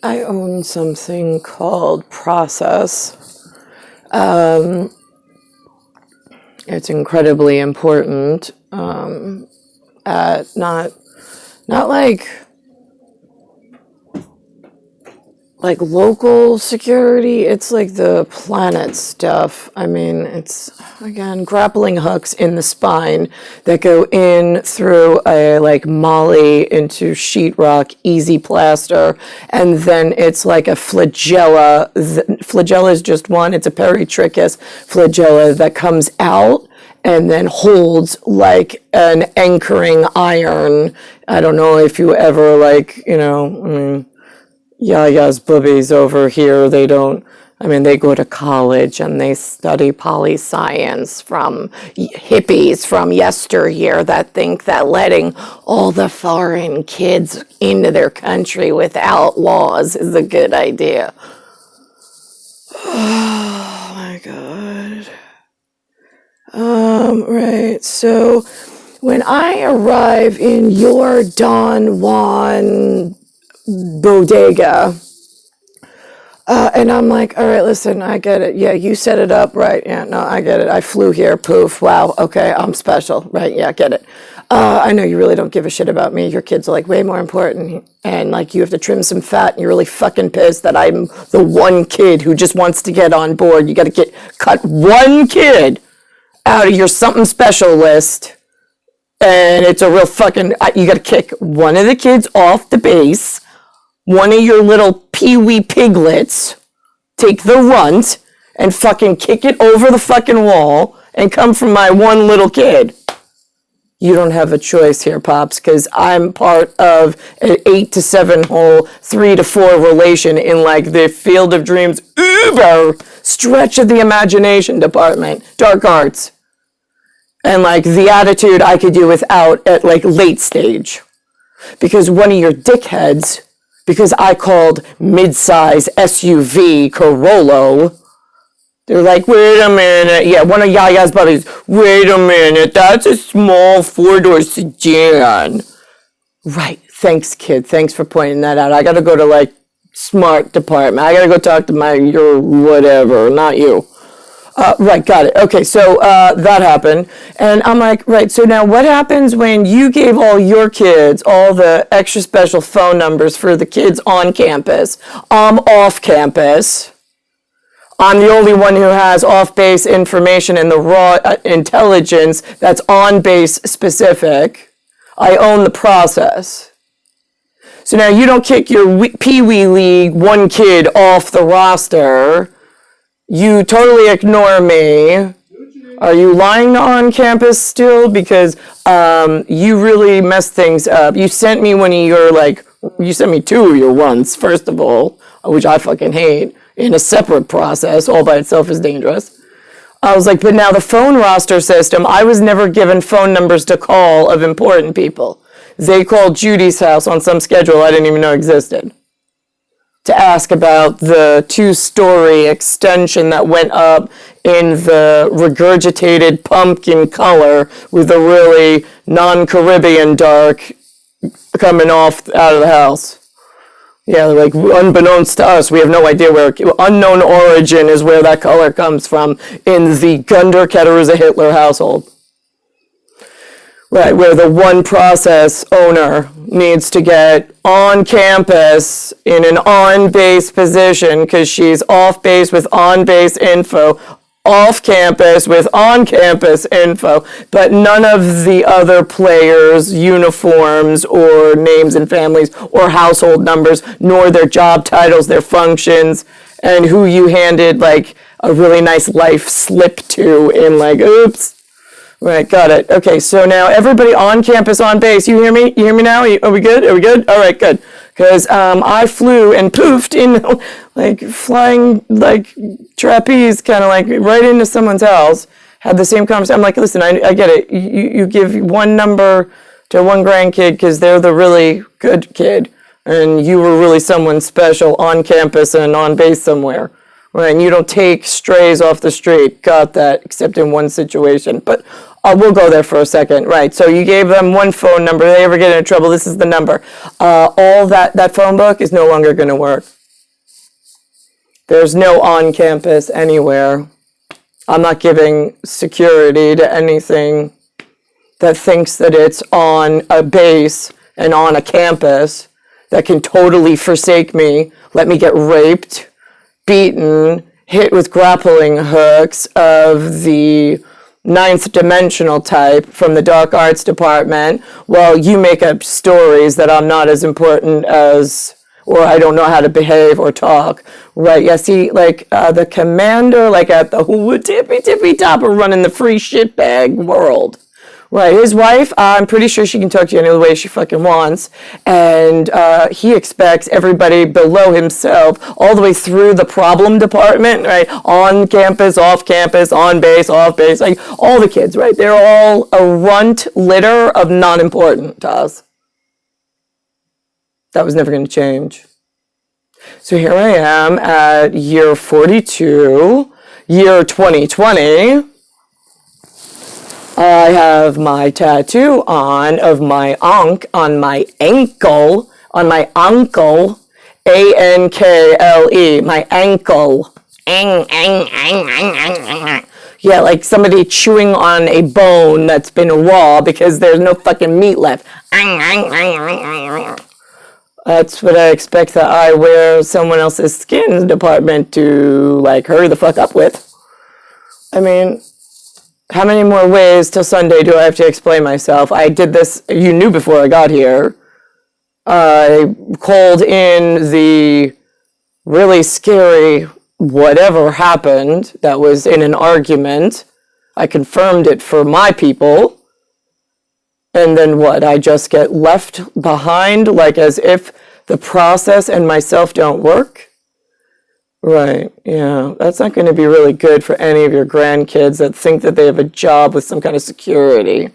I own something called Process. It's incredibly important at not like local security. It's like the planet stuff. I mean, it's again grappling hooks in the spine that go in through a like molly into sheetrock, easy plaster, and then it's like a flagella. Flagella is just one. It's a peritrichous flagella that comes out and then holds like an anchoring iron. I don't know if you ever Yaya's boobies over here, they go to college and they study poli-science from hippies from yesteryear that think that letting all the foreign kids into their country without laws is a good idea. Oh my God. Right, so when I arrive in your Don Juan bodega, and I'm like, all right, listen, I get it. Yeah, you set it up, right? Yeah, no, I get it. I flew here, poof, wow, okay, I'm special, right? Yeah, get it. I know you really don't give a shit about me. Your kids are like way more important, and like you have to trim some fat, and you're really fucking pissed that I'm the one kid who just wants to get on board. You got to cut one kid out of your something special list, and it's a real fucking. You got to kick one of the kids off the base. One of your little pee-wee piglets, take the runt and fucking kick it over the fucking wall and come from my one little kid. You don't have a choice here, Pops, because I'm part of an 8 to 7 hole, 3 to 4 relation in like the Field of Dreams uber stretch of the imagination department, dark arts. And like the attitude I could do without at like late stage. Because one of your dickheads, because I called mid-size SUV Corolla, they're like, wait a minute. Yeah, one of Yaya's buddies, wait a minute, that's a small 4-door sedan. Right, thanks, kid. Thanks for pointing that out. I got to go to, like, smart department. I got to go talk to your whatever, not you. Right, got it. Okay, so that happened. And I'm like, right, so now what happens when you gave all your kids all the extra special phone numbers for the kids on campus? I'm off campus. I'm the only one who has off-base information and the raw intelligence that's on-base specific. I own the process. So now you don't kick your Pee-wee League one kid off the roster. You totally ignore me. Are you lying on campus still? Because you really messed things up. You sent me you sent me 2 of your ones, first of all, which I fucking hate, in a separate process, all by itself is dangerous. I was like, but now the phone roster system, I was never given phone numbers to call of important people. They called Judy's house on some schedule I didn't even know existed, to ask about the 2-story extension that went up in the regurgitated pumpkin color with a really non-Caribbean dark coming off out of the house. Yeah, like, unbeknownst to us, we have no idea where, unknown origin is where that color comes from in the Gunder Ketteruza Hitler household. Right, where the one process owner needs to get on campus in an on-base position because she's off-base with on-base info, off-campus with on-campus info, but none of the other players' uniforms or names and families or household numbers, nor their job titles, their functions, and who you handed like a really nice life slip to in like, oops. Right, got it. Okay, so now everybody on campus, on base, you hear me? You hear me now? Are we good? Are we good? All right, good. Because I flew and poofed in, like, flying, like, trapeze, kind of like, right into someone's house, had the same conversation. I'm like, listen, I get it. You give one number to one grandkid because they're the really good kid, and you were really someone special on campus and on base somewhere. Right, and you don't take strays off the street. Got that, except in one situation. But We'll go there for a second. Right. So you gave them one phone number. If they ever get into trouble, this is the number. All that phone book is no longer going to work. There's no on-campus anywhere. I'm not giving security to anything that thinks that it's on a base and on a campus that can totally forsake me, let me get raped, beaten, hit with grappling hooks of the ninth dimensional type from the dark arts department. Well, you make up stories that I'm not as important as, or I don't know how to behave or talk. Right, yeah, see, like the commander, like at the tippy top of running the free shitbag world. Right, his wife, I'm pretty sure she can talk to you any way she fucking wants, and he expects everybody below himself, all the way through the problem department, right, on campus, off campus, on base, off base, like all the kids, right, they're all a runt litter of non-important to us. That was never going to change. So here I am at year 42, year 2020. I have my tattoo of my ankle, on my ankle, ankle, my ankle. Yeah, like somebody chewing on a bone that's been raw because there's no fucking meat left. That's what I expect that I wear someone else's skin department to, like, hurry the fuck up with. I mean, how many more ways till Sunday do I have to explain myself? I did this, you knew before I got here. I called in the really scary whatever happened that was in an argument. I confirmed it for my people. And then what? I just get left behind, like as if the process and myself don't work? Right, yeah. That's not going to be really good for any of your grandkids that think that they have a job with some kind of security.